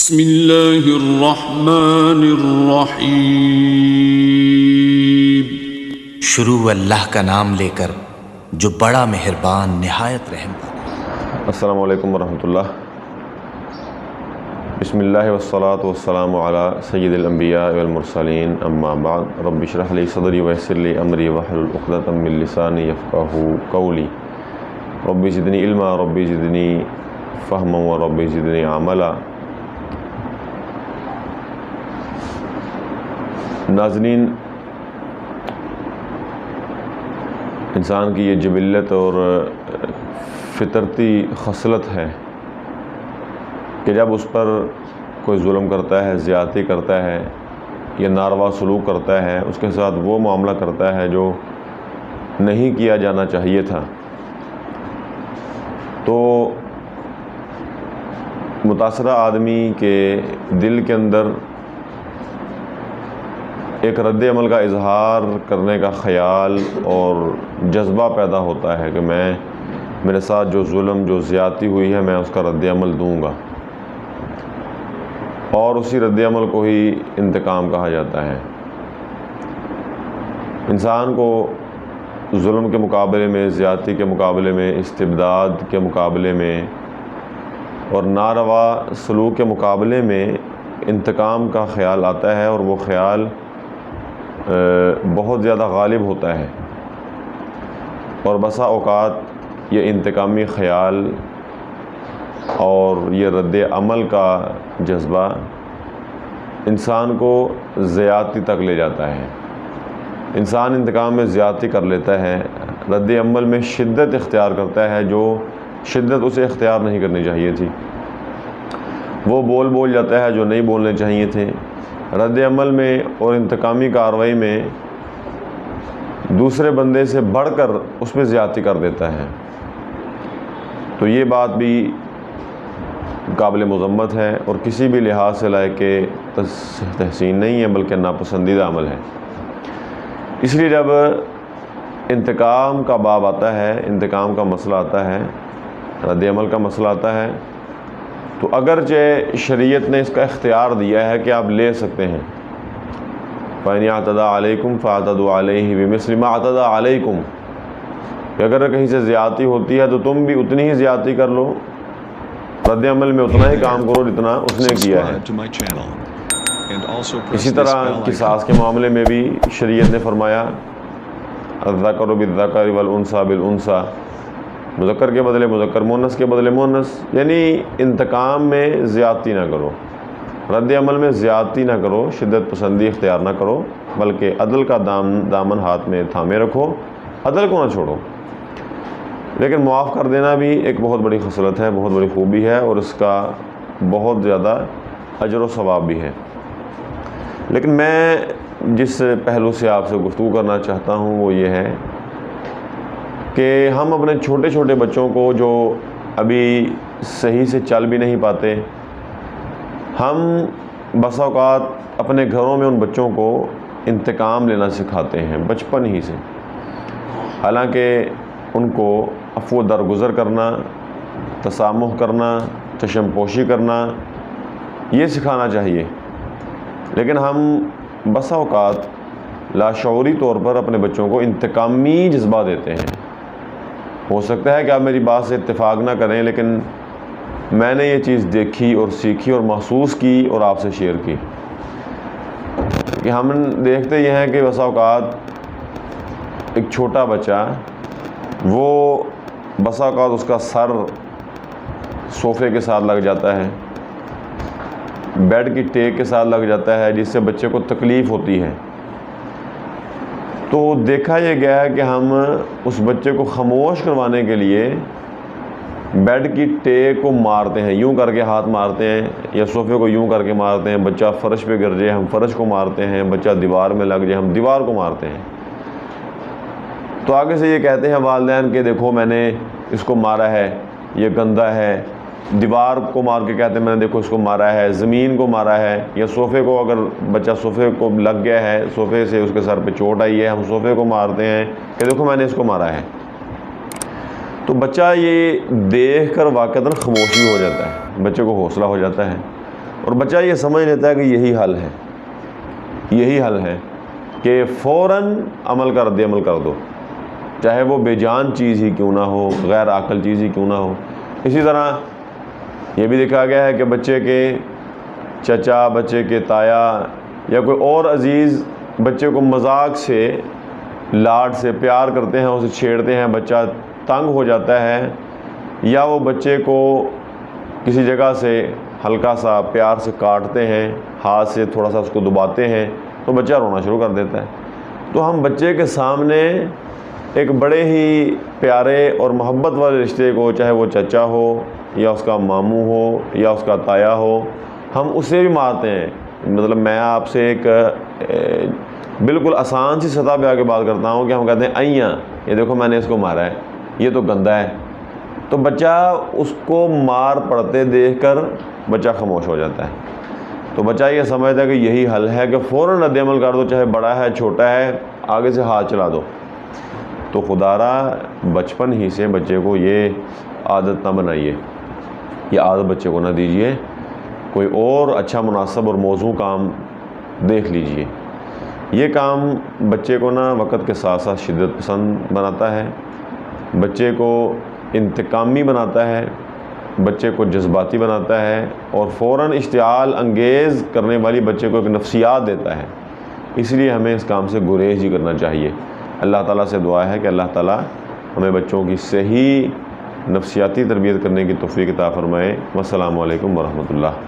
بسم اللہ الرحمن الرحیم۔ شروع اللہ کا نام لے کر جو بڑا مہربان نہایت رحم والا۔ السلام علیکم ورحمۃ اللہ۔ بسم اللہ والصلاة والسلام علی سید الانبیاء والمرسلین، اما بعد، رب اشرح لی صدری ویسر لی امری واحلل عقدۃ من لسانی یفقہوا قولی، رب زدنی علما، رب زدنی فہما، ورب زدنی عملا۔ ناظرین، انسان کی یہ جبلت اور فطرتی خصلت ہے کہ جب اس پر کوئی ظلم کرتا ہے، زیادتی کرتا ہے یا ناروا سلوک کرتا ہے، اس کے ساتھ وہ معاملہ کرتا ہے جو نہیں کیا جانا چاہیے تھا، تو متاثرہ آدمی کے دل کے اندر ایک رد عمل کا اظہار کرنے کا خیال اور جذبہ پیدا ہوتا ہے کہ میرے ساتھ جو ظلم، جو زیادتی ہوئی ہے، میں اس کا رد عمل دوں گا، اور اسی رد عمل کو ہی انتقام کہا جاتا ہے۔ انسان کو ظلم کے مقابلے میں، زیادتی کے مقابلے میں، استبداد کے مقابلے میں اور ناروا سلوک کے مقابلے میں انتقام کا خیال آتا ہے، اور وہ خیال بہت زیادہ غالب ہوتا ہے، اور بسا اوقات یہ انتقامی خیال اور یہ رد عمل کا جذبہ انسان کو زیادتی تک لے جاتا ہے۔ انسان انتقام میں زیادتی کر لیتا ہے، رد عمل میں شدت اختیار کرتا ہے جو شدت اسے اختیار نہیں کرنی چاہیے تھی، وہ بول جاتا ہے جو نہیں بولنے چاہیے تھے، رد عمل میں اور انتقامی کارروائی میں دوسرے بندے سے بڑھ کر اس میں زیادتی کر دیتا ہے۔ تو یہ بات بھی قابل مذمت ہے اور کسی بھی لحاظ سے لائق تحسین نہیں ہے، بلکہ ناپسندیدہ عمل ہے۔ اس لیے جب انتقام کا باب آتا ہے، انتقام کا مسئلہ آتا ہے، رد عمل کا مسئلہ آتا ہے، تو اگرچہ شریعت نے اس کا اختیار دیا ہے کہ آپ لے سکتے ہیں، فَإِنِ اعْتَدَىٰ عَلَيْكُمْ فَاعْتَدُوا عَلَيْهِ بِمِثْلِ مَا اعْتَدَىٰ عَلَيْكُمْ، کہ اگر کہیں سے زیادتی ہوتی ہے تو تم بھی اتنی ہی زیادتی کر لو، رد عمل میں اتنا ہی کام کرو جتنا اس نے کیا ہے۔ اسی طرح قصاص کے معاملے میں بھی شریعت نے فرمایا الذکر بالذکر والانثیٰ بالانثیٰ، مذکر کے بدلے مذکر، مونس کے بدلے مونس، یعنی انتقام میں زیادتی نہ کرو، رد عمل میں زیادتی نہ کرو، شدت پسندی اختیار نہ کرو، بلکہ عدل کا دامن ہاتھ میں تھامے رکھو، عدل کو نہ چھوڑو۔ لیکن معاف کر دینا بھی ایک بہت بڑی خصلت ہے، بہت بڑی خوبی ہے، اور اس کا بہت زیادہ اجر و ثواب بھی ہے۔ لیکن میں جس پہلو سے آپ سے گفتگو کرنا چاہتا ہوں وہ یہ ہے کہ ہم اپنے چھوٹے چھوٹے بچوں کو جو ابھی صحیح سے چل بھی نہیں پاتے، ہم بسا اوقات اپنے گھروں میں ان بچوں کو انتقام لینا سکھاتے ہیں بچپن ہی سے، حالانکہ ان کو عفو درگزر کرنا، تسامح کرنا، چشم پوشی کرنا یہ سکھانا چاہیے۔ لیکن ہم بسا اوقات لاشعوری طور پر اپنے بچوں کو انتقامی جذبہ دیتے ہیں۔ ہو سکتا ہے کہ آپ میری بات سے اتفاق نہ کریں، لیکن میں نے یہ چیز دیکھی اور سیکھی اور محسوس کی اور آپ سے شیئر کی کہ ہم دیکھتے یہ ہیں کہ بسا اوقات ایک چھوٹا بچہ، وہ بسا اوقات اس کا سر صوفے کے ساتھ لگ جاتا ہے، بیڈ کی ٹیک کے ساتھ لگ جاتا ہے، جس سے بچے کو تکلیف ہوتی ہے۔ تو دیکھا یہ گیا ہے کہ ہم اس بچے کو خاموش کروانے کے لیے بیڈ کی ٹیک کو مارتے ہیں، یوں کر کے ہاتھ مارتے ہیں، یا صوفے کو یوں کر کے مارتے ہیں، بچہ فرش پہ گر جائے ہم فرش کو مارتے ہیں، بچہ دیوار میں لگ جائے ہم دیوار کو مارتے ہیں۔ تو آگے سے یہ کہتے ہیں والدین کہ دیکھو میں نے اس کو مارا ہے، یہ گندا ہے، دیوار کو مار کے کہتے ہیں میں نے دیکھو اس کو مارا ہے، زمین کو مارا ہے، یا صوفے کو، اگر بچہ صوفے کو لگ گیا ہے، صوفے سے اس کے سر پہ چوٹ آئی ہے، ہم صوفے کو مارتے ہیں کہ دیکھو میں نے اس کو مارا ہے۔ تو بچہ یہ دیکھ کر واقعتاً خاموشی ہو جاتا ہے، بچے کو حوصلہ ہو جاتا ہے، اور بچہ یہ سمجھ لیتا ہے کہ یہی حل ہے، یہی حل ہے کہ فوراً عمل کا رد عمل کر دو، چاہے وہ بے جان چیز ہی کیوں نہ ہو، غیر عاقل چیز ہی کیوں نہ ہو۔ اسی طرح یہ بھی دیکھا گیا ہے کہ بچے کے چچا، بچے کے تایا یا کوئی اور عزیز بچے کو مذاق سے، لاڈ سے پیار کرتے ہیں، اسے چھیڑتے ہیں، بچہ تنگ ہو جاتا ہے، یا وہ بچے کو کسی جگہ سے ہلکا سا پیار سے کاٹتے ہیں، ہاتھ سے تھوڑا سا اس کو دباتے ہیں تو بچہ رونا شروع کر دیتا ہے۔ تو ہم بچے کے سامنے ایک بڑے ہی پیارے اور محبت والے رشتے کو، چاہے وہ چچا ہو یا اس کا ماموں ہو یا اس کا تایا ہو، ہم اسے بھی مارتے ہیں۔ مطلب میں آپ سے ایک بالکل آسان سی سطح پہ آ کے بات کرتا ہوں کہ ہم کہتے ہیں ایاں، یہ دیکھو میں نے اس کو مارا ہے، یہ تو گندا ہے، تو بچہ اس کو مار پڑتے دیکھ کر بچہ خاموش ہو جاتا ہے۔ تو بچہ یہ سمجھتا ہے کہ یہی حل ہے کہ فوراً رد عمل کر دو، چاہے بڑا ہے چھوٹا ہے، آگے سے ہاتھ چلا دو۔ تو خدا را بچپن ہی سے بچے کو یہ عادت نہ بنائیے، یہ عادت بچے کو نہ دیجیے، کوئی اور اچھا مناسب اور موزوں کام دیکھ لیجیے۔ یہ کام بچے کو نا وقت کے ساتھ ساتھ شدت پسند بناتا ہے، بچے کو انتقامی بناتا ہے، بچے کو جذباتی بناتا ہے، اور فوراً اشتعال انگیز کرنے والی بچے کو ایک نفسیات دیتا ہے۔ اس لیے ہمیں اس کام سے گریز ہی کرنا چاہیے۔ اللہ تعالیٰ سے دعا ہے کہ اللہ تعالیٰ ہمیں بچوں کی صحیح نفسیاتی تربیت کرنے کی توفیق عطا فرمائے۔ والسلام علیکم ورحمۃ اللہ۔